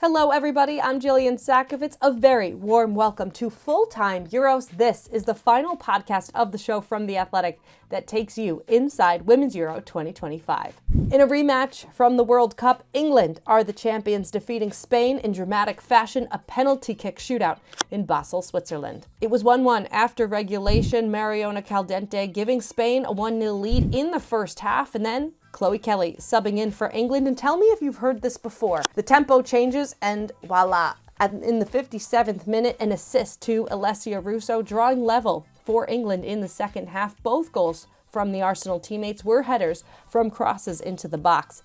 Hello everybody, I'm Jillian Sakovits. A very warm welcome to Full-Time Euros. This is the final podcast of the show from The Athletic that takes you inside Women's Euro 2025. In a rematch from the World Cup, England are the champions, defeating Spain in dramatic fashion, a penalty kick shootout in Basel, Switzerland. It was 1-1 after regulation, Mariona Caldente giving Spain a 1-0 lead in the first half, and then Chloe Kelly subbing in for England. And tell me if you've heard this before. The tempo changes and voila. In the 57th minute, an assist to Alessia Russo, drawing level for England in the second half. Both goals from the Arsenal teammates were headers from crosses into the box.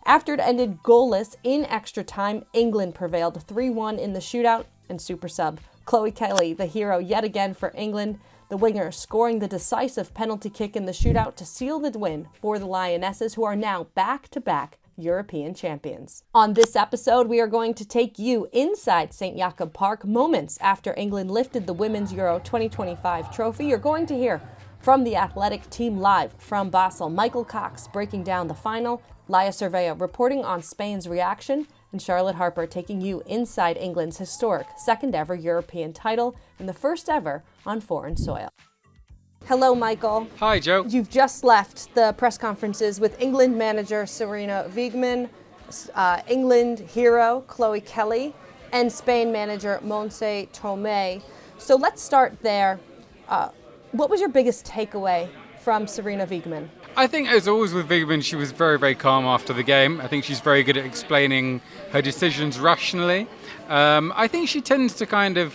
After it ended goalless in extra time, England prevailed 3-1 in the shootout and super sub. Chloe Kelly, the hero yet again for England, the winger scoring the decisive penalty kick in the shootout to seal the win for the Lionesses, who are now back-to-back European champions. On this episode, we are going to take you inside St. Jakob Park moments after England lifted the Women's Euro 2025 trophy. You're going to hear from the Athletic team live from Basel, Michael Cox breaking down the final, Laia Cervello reporting on Spain's reaction, and Charlotte Harpur taking you inside England's historic second ever European title and the first ever on foreign soil. Hello, Michael. Hi, Joe. You've just left the press conferences with England manager Sarina Wiegman, England hero Chloe Kelly, and Spain manager Montse Tomé. So let's start there. What was your biggest takeaway from Sarina Wiegman? I think, as always with Wiegman, she was very, very calm after the game. I think she's very good at explaining her decisions rationally. I think she tends to kind of...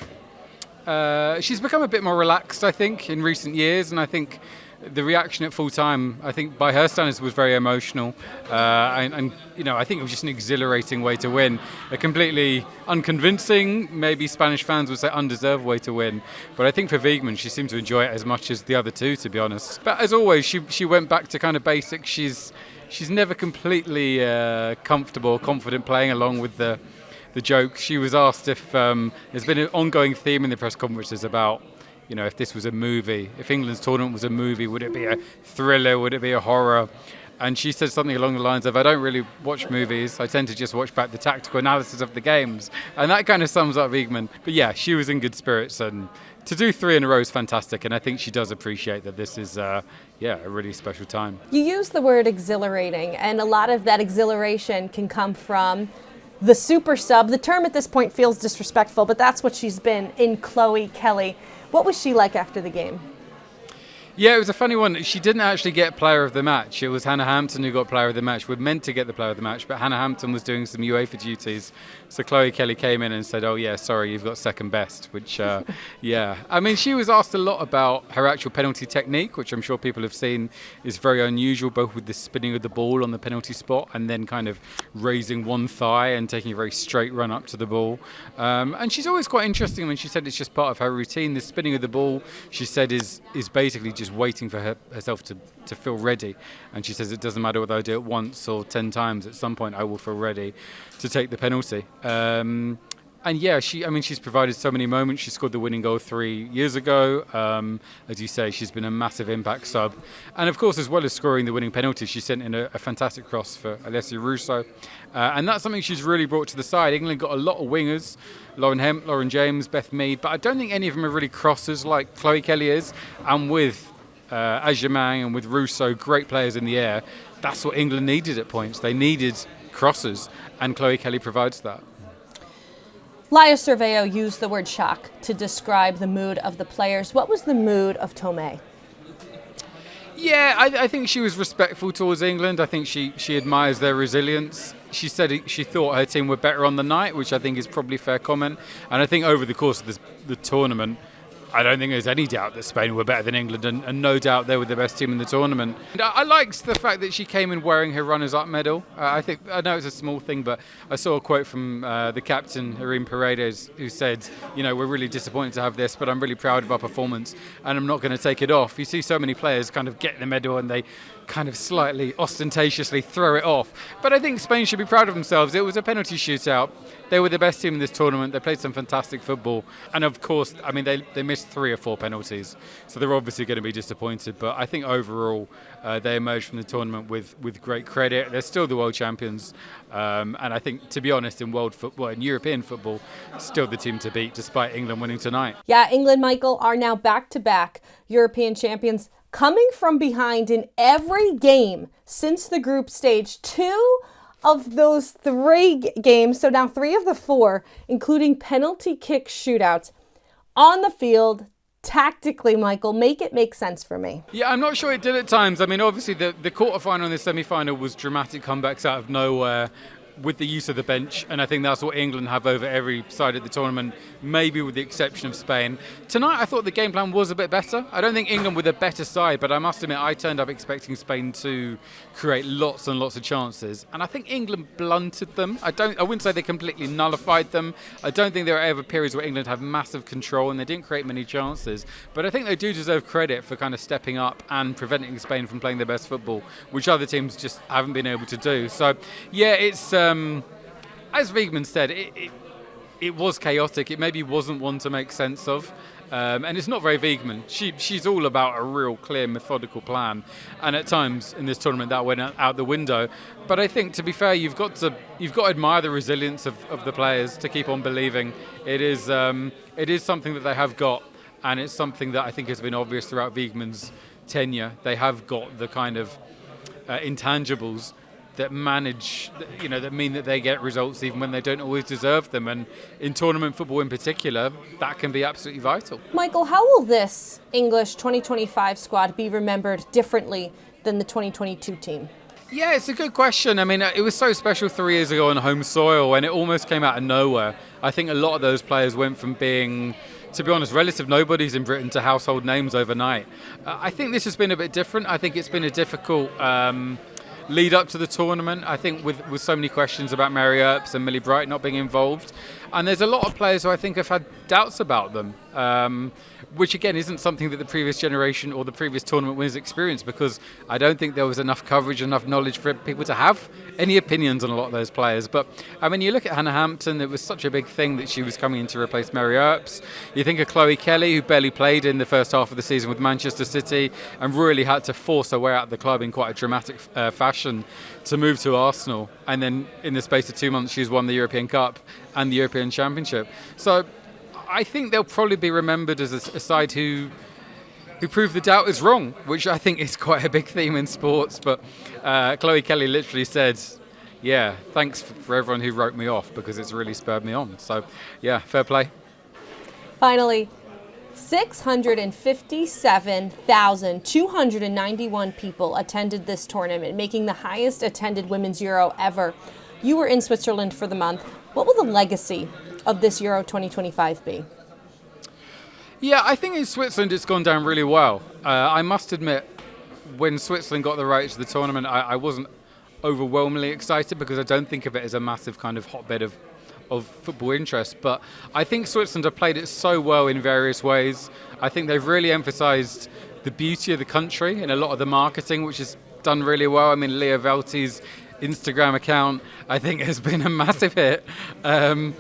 she's become a bit more relaxed, I think, in recent years, and I think the reaction at full time, I think by her standards, was very emotional, and you know, I think it was just an exhilarating way to win, a completely unconvincing, maybe Spanish fans would say undeserved way to win, but I think for Wiegman, she seemed to enjoy it as much as the other two, to be honest. But as always, she went back to kind of basics. She's never completely comfortable or confident playing along with the joke. She was asked if there's been an ongoing theme in the press conferences about, you know, if this was a movie, if England's tournament was a movie, would it be a thriller, would it be a horror? And she said something along the lines of, I don't really watch movies, I tend to just watch back the tactical analysis of the games. And that kind of sums up Wiegman. But yeah, she was in good spirits, and to do 3 in a row is fantastic, and I think she does appreciate that this is a really special time. You use the word exhilarating, and a lot of that exhilaration can come from the super sub. The term at this point feels disrespectful, but that's what she's been in Chloe Kelly. What was she like after the game? Yeah, it was a funny one. She didn't actually get player of the match. It was Hannah Hampton who got player of the match. We're meant to get the player of the match, but Hannah Hampton was doing some UEFA duties. So Chloe Kelly came in and said, oh yeah, sorry, you've got second best, which, yeah. I mean, she was asked a lot about her actual penalty technique, which I'm sure people have seen is very unusual, both with the spinning of the ball on the penalty spot and then kind of raising one thigh and taking a very straight run up to the ball. And she's always quite interesting. I mean, she said it's just part of her routine. The spinning of the ball, she said, is basically just waiting for herself to feel ready, and she says it doesn't matter whether I do it once or 10 times, at some point I will feel ready to take the penalty. And yeah, she's provided so many moments. She scored the winning goal 3 years ago. As you say, she's been a massive impact sub, and of course, as well as scoring the winning penalty, she sent in a fantastic cross for Alessia Russo, and that's something she's really brought to the side. England got a lot of wingers, Lauren Hemp, Lauren James, Beth Mead, but I don't think any of them are really crossers like Chloe Kelly is. And with Ajamang and with Russo, great players in the air, that's what England needed at points. They needed crossers, and Chloe Kelly provides that. Laia Cervello used the word shock to describe the mood of the players. What was the mood of Tomé? Yeah, I think she was respectful towards England. I think she admires their resilience. She said she thought her team were better on the night, which I think is probably a fair comment. And I think over the course of the tournament, I don't think there's any doubt that Spain were better than England, and no doubt they were the best team in the tournament. And I liked the fact that she came in wearing her runners-up medal. I know it's a small thing, but I saw a quote from the captain, Irene Paredes, who said, you know, we're really disappointed to have this, but I'm really proud of our performance, and I'm not going to take it off. You see so many players kind of get the medal and they kind of slightly ostentatiously throw it off. But I think Spain should be proud of themselves. It was a penalty shootout. They were the best team in this tournament. They played some fantastic football. And of course, I mean, they missed 3 or 4 penalties. So they're obviously going to be disappointed. But I think overall, they emerged from the tournament with great credit. They're still the world champions. And I think, to be honest, in world football, in European football, still the team to beat, despite England winning tonight. Yeah, England, Michael, are now back-to-back European champions, coming from behind in every game since the group stage. 2 of those 3 games, so now 3 of the 4, including penalty kick shootouts, on the field. Tactically, Michael, make it make sense for me. Yeah, I'm not sure it did at times. I mean, obviously, the quarterfinal and the semi-final was dramatic comebacks out of nowhere with the use of the bench, and I think that's what England have over every side of the tournament, maybe with the exception of Spain. Tonight, I thought the game plan was a bit better. I don't think England were the better side, but I must admit, I turned up expecting Spain to create lots and lots of chances, and I think England blunted them. I wouldn't say they completely nullified them. I don't think there were ever periods where England had massive control and they didn't create many chances, but I think they do deserve credit for kind of stepping up and preventing Spain from playing their best football, which other teams just haven't been able to do. So, yeah, it's as Wiegman said, it was chaotic. It maybe wasn't one to make sense of. And it's not very Wiegman. She's all about a real clear, methodical plan. And at times in this tournament that went out the window. But I think, to be fair, you've got to admire the resilience of the players to keep on believing. It is something that they have got, and it's something that I think has been obvious throughout Wiegman's tenure. They have got the kind of intangibles that that mean that they get results even when they don't always deserve them. And in tournament football in particular, that can be absolutely vital. Michael, how will this English 2025 squad be remembered differently than the 2022 team? Yeah, it's a good question. I mean, it was so special 3 years ago on home soil, and it almost came out of nowhere. I think a lot of those players went from being, to be honest, relative nobodies in Britain to household names overnight. I think this has been a bit different. I think it's been a difficult lead up to the tournament, I think, with so many questions about Mary Earps and Millie Bright not being involved. And there's a lot of players who I think have had doubts about them, which again isn't something that the previous generation or the previous tournament winners experienced, because I don't think there was enough coverage, enough knowledge for people to have any opinions on a lot of those players. But I mean, you look at Hannah Hampton, it was such a big thing that she was coming in to replace Mary Earps. You think of Chloe Kelly, who barely played in the first half of the season with Manchester City and really had to force her way out of the club in quite a dramatic fashion to move to Arsenal. And then in the space of 2 months, she's won the European Cup and the European Championship. So I think they'll probably be remembered as a side who proved the doubters wrong, which I think is quite a big theme in sports. But Chloe Kelly literally said, yeah, thanks for everyone who wrote me off, because it's really spurred me on. So, yeah, fair play. Finally, 657,291 people attended this tournament, making the highest attended Women's Euro ever. You were in Switzerland for the month. What will the legacy of this Euro 2025 be? Yeah, I think in Switzerland it's gone down really well. I must admit, when Switzerland got the rights to the tournament, I wasn't overwhelmingly excited, because I don't think of it as a massive kind of hotbed of football interest. But I think Switzerland have played it so well in various ways. I think they've really emphasised the beauty of the country in a lot of the marketing, which is done really well. I mean, Leah Velti's Instagram account, I think, has been a massive hit. I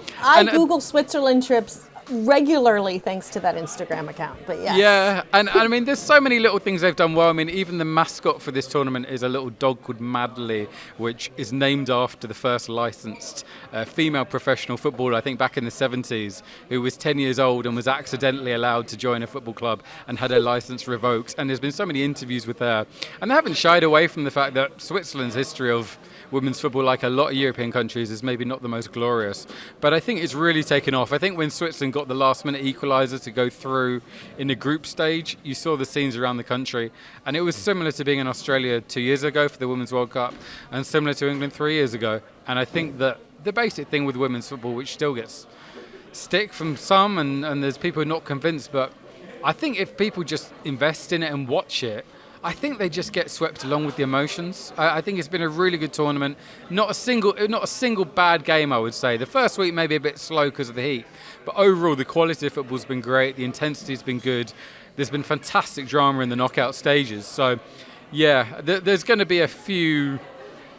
Google Switzerland trips regularly thanks to that Instagram account, but yes. Yeah, and I mean, there's so many little things they've done well. I mean, even the mascot for this tournament is a little dog called Madley, which is named after the first licensed female professional footballer, I think back in the 70s, who was 10 years old and was accidentally allowed to join a football club and had her license revoked. And there's been so many interviews with her, and they haven't shied away from the fact that Switzerland's history of women's football, like a lot of European countries, is maybe not the most glorious. But I think it's really taken off. I think when Switzerland got the last-minute equaliser to go through in the group stage, you saw the scenes around the country. And it was similar to being in Australia 2 years ago for the Women's World Cup, and similar to England 3 years ago. And I think that the basic thing with women's football, which still gets stick from some, and there's people who are not convinced, but I think if people just invest in it and watch it, I think they just get swept along with the emotions. I think it's been a really good tournament. Not a single bad game, I would say. The first week maybe a bit slow because of the heat, but overall the quality of football's been great. The intensity's been good. There's been fantastic drama in the knockout stages. So Yeah, there's going to be a few,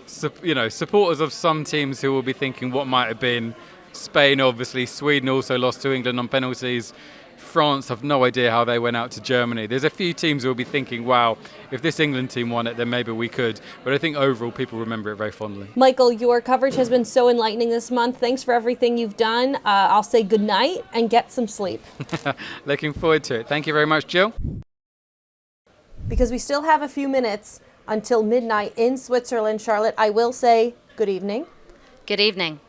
supporters of some teams who will be thinking what might have been. Spain, obviously. Sweden also lost to England on penalties. France have no idea how they went out to Germany. There's a few teams who will be thinking, wow, if this England team won it, then maybe we could. But I think overall people remember it very fondly. Michael, your coverage has been so enlightening this month. Thanks for everything you've done. I'll say good night and get some sleep. Looking forward to it. Thank you very much, Jill. Because we still have a few minutes until midnight in Switzerland, Charlotte, I will say good evening. Good evening.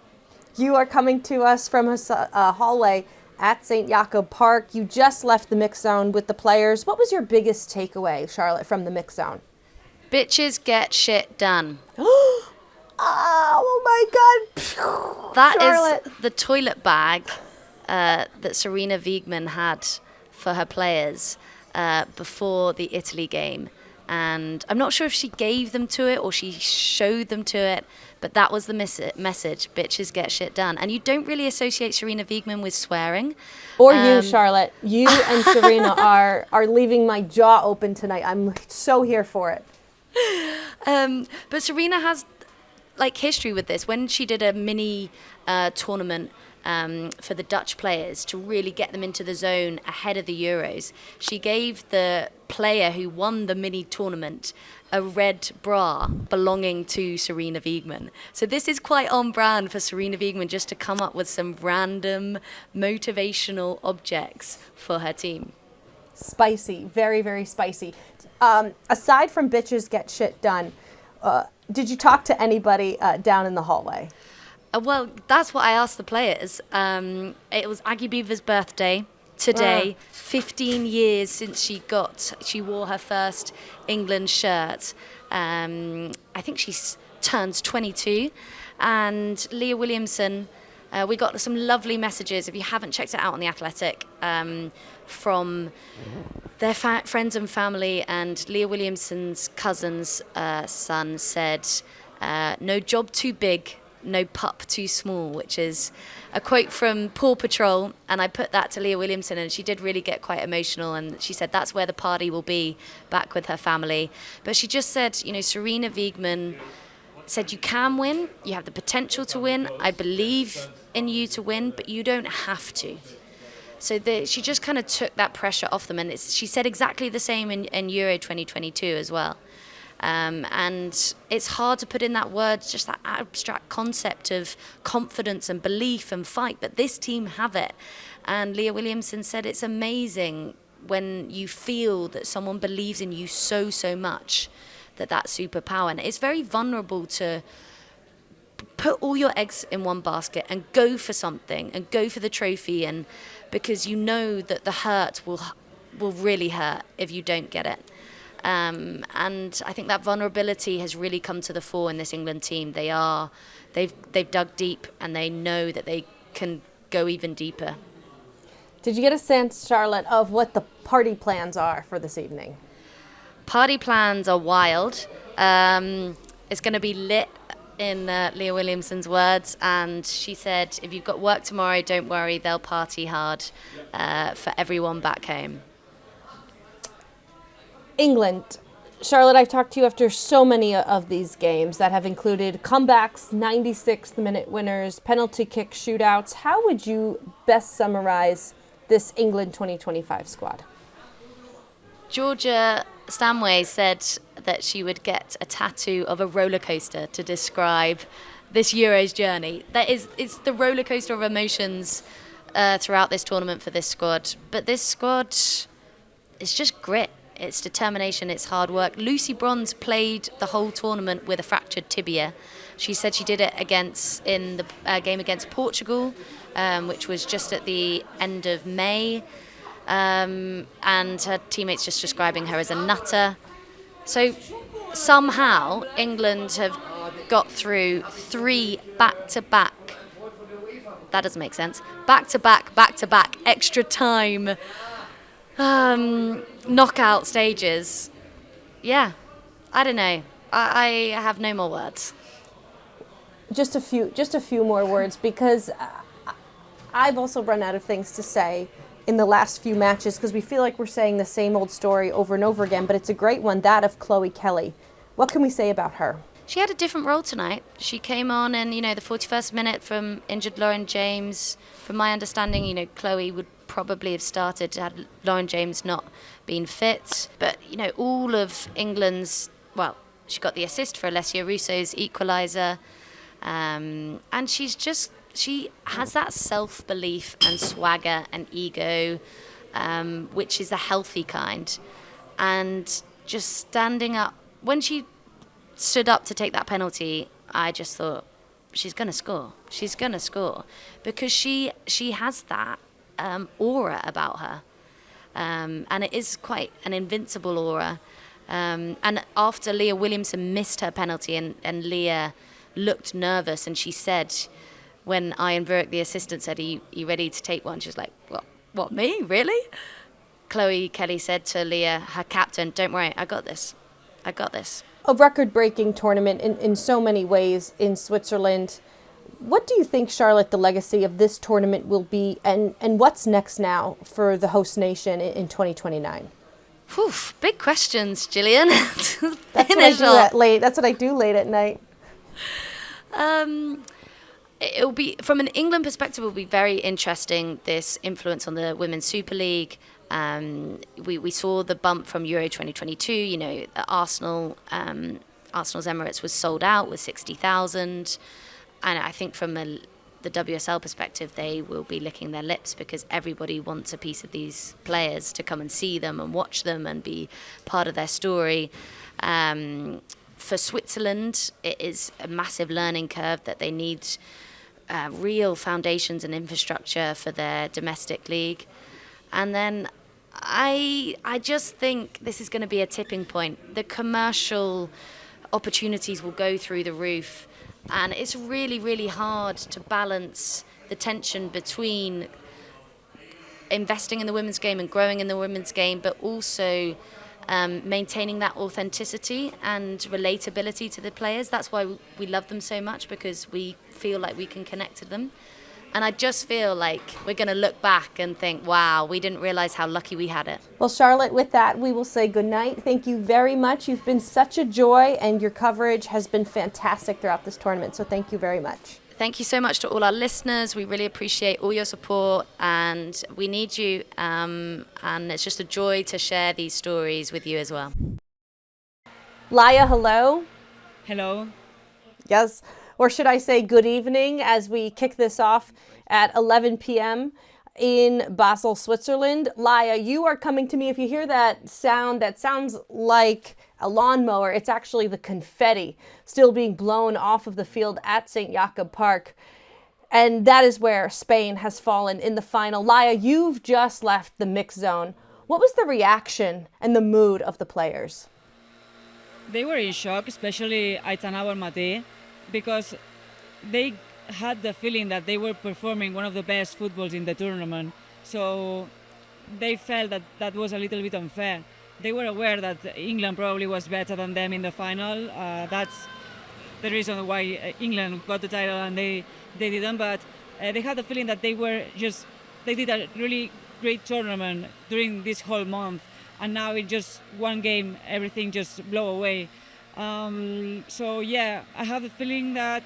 You are coming to us from a hallway at St. Jakob Park. You just left the mix zone with the players. What was your biggest takeaway, Charlotte, from the mix zone? Bitches get shit done. Oh my God. That Charlotte. is the toilet bag that Sarina Wiegman had for her players before the Italy game. And I'm not sure if she gave them to it or she showed them to it, but that was the message, bitches get shit done. And you don't really associate Sarina Wiegman with swearing. Or you, Charlotte. You and Sarina are leaving my jaw open tonight. I'm so here for it. But Sarina has history with this. When she did a mini tournament for the Dutch players to really get them into the zone ahead of the Euros, she gave the player who won the mini tournament a red bra belonging to Sarina Wiegman. So this is quite on brand for Sarina Wiegman, just to come up with some random motivational objects for her team. Spicy, very, very spicy. Aside from bitches get shit done, did you talk to anybody down in the hallway? Well, that's what I asked the players. It was Aggie Beaver's birthday today. 15 years since she wore her first England shirt. I think she turns 22. And Leah Williamson, we got some lovely messages, if you haven't checked it out on The Athletic, from their friends and family. And Leah Williamson's cousin's son said, no job too big, no pup too small, which is a quote from Paw Patrol, and I put that to Leah Williamson, and she did really get quite emotional, and she said that's where the party will be, back with her family. But she just said, Sarina Wiegman said you can win, you have the potential to win, I believe in you to win, but you don't have to. So she just kind of took that pressure off them, and she said exactly the same in Euro 2022 as well. And it's hard to put in that word, just that abstract concept of confidence and belief and fight, but this team have it. And Leah Williamson said it's amazing when you feel that someone believes in you so much, that's superpower. And it's very vulnerable to put all your eggs in one basket and go for something and go for the trophy, and because you know that the hurt will really hurt if you don't get it. And I think that vulnerability has really come to the fore in this England team. They've dug deep, and they know that they can go even deeper. Did you get a sense, Charlotte, of what the party plans are for this evening? Party plans are wild. It's going to be lit, in Leah Williamson's words, and she said, if you've got work tomorrow, don't worry, they'll party hard for everyone back home. England. Charlotte, I've talked to you after so many of these games that have included comebacks, 96th minute winners, penalty kick shootouts. How would you best summarize this England 2025 squad? Georgia Stanway said that she would get a tattoo of a roller coaster to describe this Euros journey. It's the roller coaster of emotions throughout this tournament for this squad. But this squad is just grit. It's determination, it's hard work. Lucy Bronze played the whole tournament with a fractured tibia. She said she did it in the game against Portugal, which was just at the end of May. And her teammates just describing her as a nutter. So somehow England have got through 3 back-to-back. That doesn't make sense. Back-to-back extra time knockout stages. Yeah, I don't know. I have no more words. Just a few more words, because I've also run out of things to say in the last few matches, because we feel like we're saying the same old story over and over again, but it's a great one, that of Chloe Kelly. What can we say about her? She had a different role tonight. She came on and, the 41st minute from injured Lauren James. From my understanding, Chloe would probably have started had Lauren James not been fit. But, all of England's, she got the assist for Alessia Russo's equaliser. And she has that self-belief and swagger and ego, which is the healthy kind. And just standing up, when she stood up to take that penalty, I just thought, she's going to score. She's going to score. Because she has that aura about her. And it is quite an invincible aura. And after Leah Williamson missed her penalty and Leah looked nervous, and she said, when Ian Burke, the assistant, said, are you ready to take one? She was like, what, me? Really? Chloe Kelly said to Leah, her captain, don't worry, I got this. I got this. A record-breaking tournament in so many ways in Switzerland. What do you think, Charlotte, the legacy of this tournament will be, and what's next now for the host nation in 2029? Whew, big questions, Jillian. That's what I do late at night. It'll be, from an England perspective, it will be very interesting, this influence on the Women's Super League. We saw the bump from Euro 2022. Arsenal's Emirates was sold out with 60,000. And I think from the WSL perspective, they will be licking their lips because everybody wants a piece of these players to come and see them and watch them and be part of their story. For Switzerland, it is a massive learning curve that they need real foundations and infrastructure for their domestic league. And then I just think this is going to be a tipping point. The commercial opportunities will go through the roof. And it's really, really hard to balance the tension between investing in the women's game and growing in the women's game, but also maintaining that authenticity and relatability to the players. That's why we love them so much, because we feel like we can connect to them. And I just feel like we're going to look back and think, wow, we didn't realize how lucky we had it. Well, Charlotte, with that, we will say goodnight. Thank you very much. You've been such a joy, and your coverage has been fantastic throughout this tournament. So thank you very much. Thank you so much to all our listeners. We really appreciate all your support, and we need you. And it's just a joy to share these stories with you as well. Laia, hello. Hello. Yes. Or should I say good evening, as we kick this off at 11 p.m. in Basel, Switzerland. Laia, you are coming to me. If you hear that sounds like a lawnmower. It's actually the confetti still being blown off of the field at St. Jakob Park. And that is where Spain has fallen in the final. Laia, you've just left the mix zone. What was the reaction and the mood of the players? They were in shock, especially Aitana Bonmatí, because they had the feeling that they were performing one of the best footballs in the tournament. So they felt that that was a little bit unfair. They were aware that England probably was better than them in the final. That's the reason why England got the title and they didn't. But they had the feeling that they did a really great tournament during this whole month. And now in just one game, everything just blew away. So yeah, I have the feeling that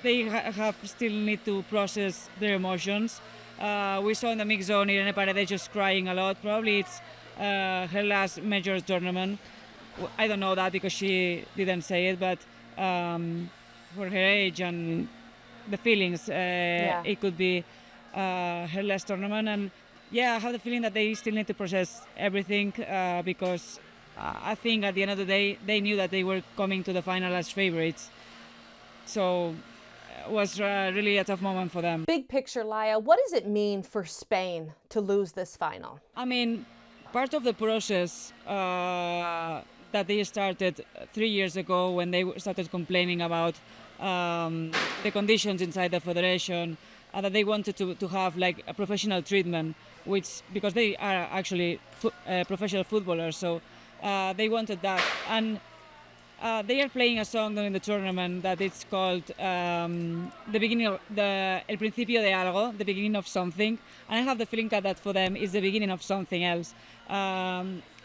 they have still need to process their emotions. We saw in the mix zone Irene Paredes just crying a lot. Probably it's her last major tournament. I don't know that because she didn't say it, but for her age and the feelings, it could be her last tournament. And yeah, I have the feeling that they still need to process everything because I think at the end of the day, they knew that they were coming to the final as favorites. So it was really a tough moment for them. Big picture, Laia, what does it mean for Spain to lose this final? I mean, part of the process that they started 3 years ago when they started complaining about the conditions inside the federation, that they wanted to have like a professional treatment, which because they are actually professional footballers, so they wanted that. And they are playing a song during the tournament that it's called the beginning of El Principio de Algo, the beginning of something. And I have the feeling that for them is the beginning of something else.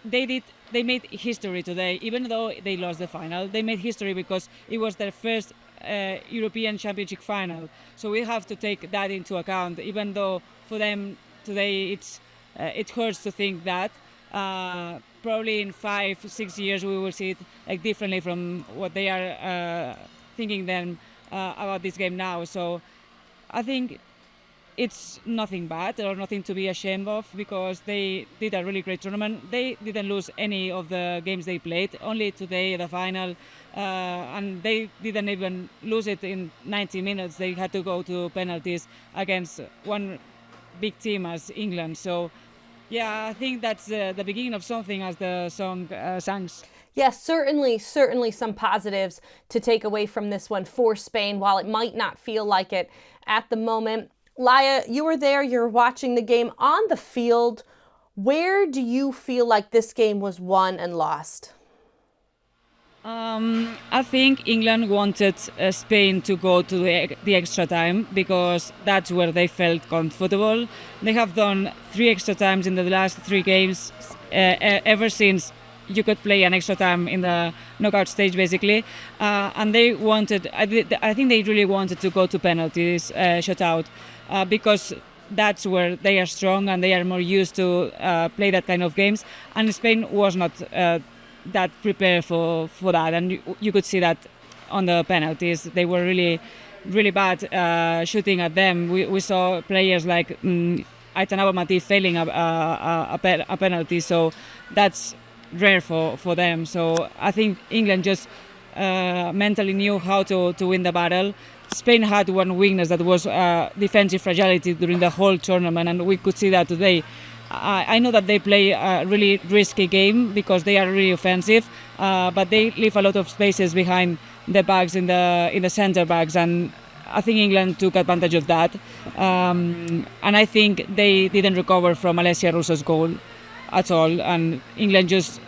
They made history today, even though they lost the final. They made history because it was their first European Championship final. So we have to take that into account, even though for them today it hurts to think that. Probably in 5-6 years we will see it like differently from what they are thinking then about this game now. So I think it's nothing bad or nothing to be ashamed of, because they did a really great tournament. They didn't lose any of the games they played, only today the final, and they didn't even lose it in 90 minutes. They had to go to penalties against one big team as England. So yeah, I think that's the beginning of something, as the song sings. Yes, certainly some positives to take away from this one for Spain, while it might not feel like it at the moment. Laia, you were there, you're watching the game on the field. Where do you feel like this game was won and lost? I think England wanted Spain to go to the extra time, because that's where they felt comfortable. They have done 3 extra times in the last 3 games, ever since you could play an extra time in the knockout stage, basically. And they wanted, I think they really wanted to go to penalties, shootout, because that's where they are strong and they are more used to play that kind of games. And Spain was not that prepared for that, and you could see that on the penalties. They were really bad shooting at them. We saw players like Aitana Bonmatí failing a penalty, so that's rare for them. So I think England just mentally knew how to win the battle. Spain had one weakness, that was defensive fragility during the whole tournament, and we could see that today. I know that they play a really risky game because they are really offensive, but they leave a lot of spaces behind the backs in the centre backs, and I think England took advantage of that. And I think they didn't recover from Alessia Russo's goal at all, and England just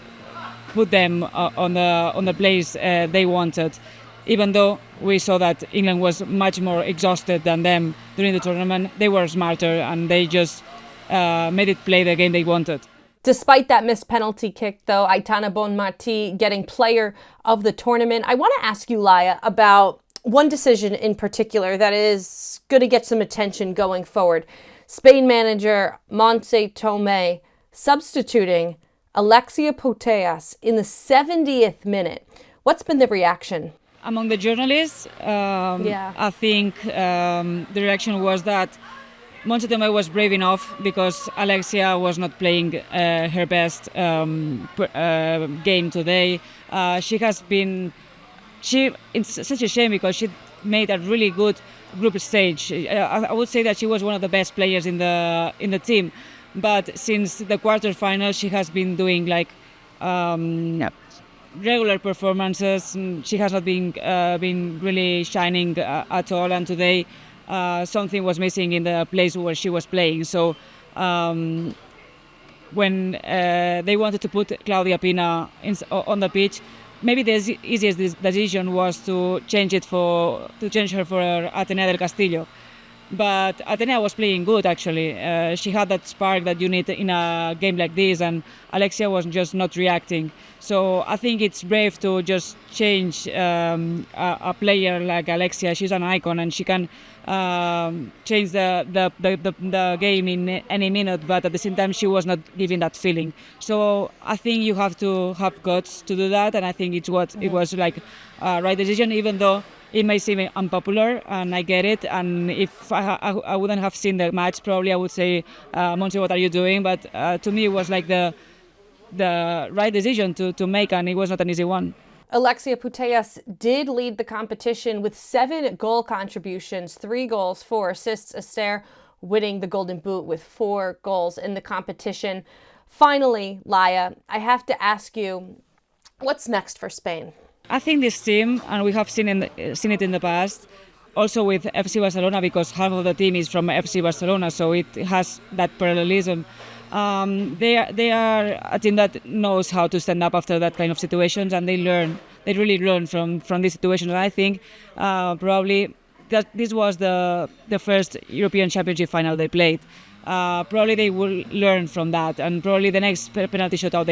put them on the place they wanted. Even though we saw that England was much more exhausted than them during the tournament, they were smarter and they just made it play the game they wanted. Despite that missed penalty kick, though, Aitana Bonmatí getting player of the tournament, I want to ask you, Laia, about one decision in particular that is going to get some attention going forward. Spain manager Montse Tomé substituting Alexia Putellas in the 70th minute. What's been the reaction? Among the journalists, I think the reaction was that Montse Tomé was brave enough, because Alexia was not playing her best game today. It's such a shame, because she made a really good group stage. I would say that she was one of the best players in the team, but since the quarterfinals she has been doing like regular performances. She has not been really shining at all, and today something was missing in the place where she was playing. So when they wanted to put Claudia Pina on the pitch, maybe the easiest decision was to change her for Atenea del Castillo. But Atenea was playing good, actually. She had that spark that you need in a game like this, and Alexia was just not reacting. So I think it's brave to just change a player like Alexia. She's an icon, and she can change the game in any minute, but at the same time she was not giving that feeling. So I think you have to have guts to do that, and I think it was like a right decision, even though it may seem unpopular, and I get it. And if I wouldn't have seen the match, probably I would say, Montse, what are you doing? But to me, it was like the right decision to make, and it was not an easy one. Alexia Putellas did lead the competition with 7 goal contributions, 3 goals, 4 assists. Esther winning the Golden Boot with 4 goals in the competition. Finally, Laia, I have to ask you, what's next for Spain? I think this team, and we have seen it in the past, also with FC Barcelona, because half of the team is from FC Barcelona, so it has that parallelism. They are a team that knows how to stand up after that kind of situations, and they learn they really learned from this situation. And I think probably that this was the first European Championship final they played. Probably they will learn from that, and probably the next penalty shootout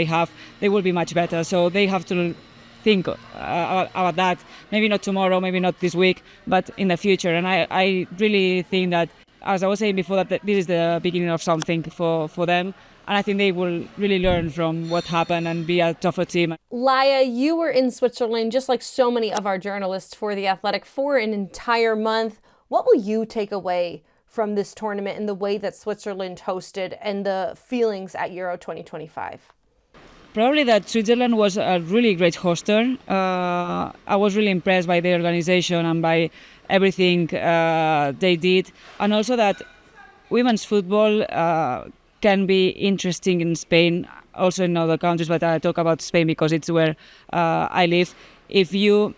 they will be much better. So they have to think about that. Maybe not tomorrow, maybe not this week, but in the future. And I really think that, as I was saying before, that this is the beginning of something for them. And I think they will really learn from what happened and be a tougher team. Laia, you were in Switzerland, just like so many of our journalists for The Athletic, for an entire month. What will you take away from this tournament and the way that Switzerland hosted and the feelings at Euro 2025? Probably that Switzerland was a really great hoster. I was really impressed by their organization and by everything they did. And also that women's football can be interesting in Spain, also in other countries, but I talk about Spain because it's where I live. If you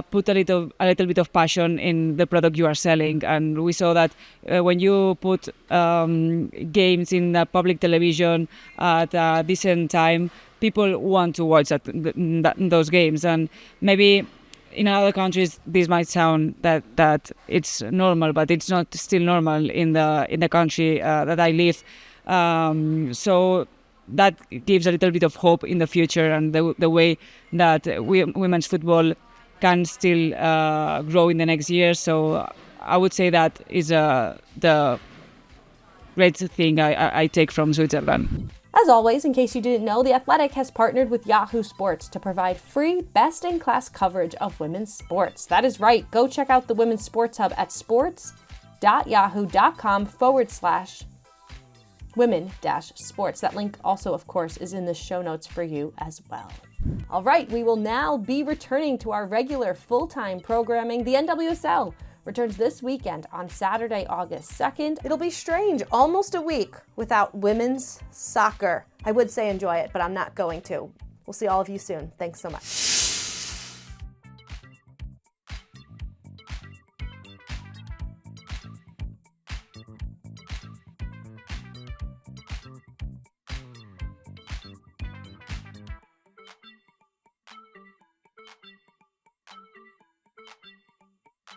put a little bit of passion in the product you are selling, and we saw that when you put games in public television at a decent time, people want to watch those games. And maybe in other countries this might sound that it's normal, but it's not still normal in the country that I live. So that gives a little bit of hope in the future, and the way that women's football can still grow in the next year. So I would say that is the great thing I take from Switzerland. As always, in case you didn't know, The Athletic has partnered with Yahoo Sports to provide free, best-in-class coverage of women's sports. That is right. Go check out the Women's Sports Hub at sports.yahoo.com/women-sports. That link also, of course, is in the show notes for you as well. All right, we will now be returning to our regular full-time programming. The NWSL returns this weekend on Saturday, August 2nd. It'll be strange, almost a week without women's soccer. I would say enjoy it, but I'm not going to. We'll see all of you soon. Thanks so much.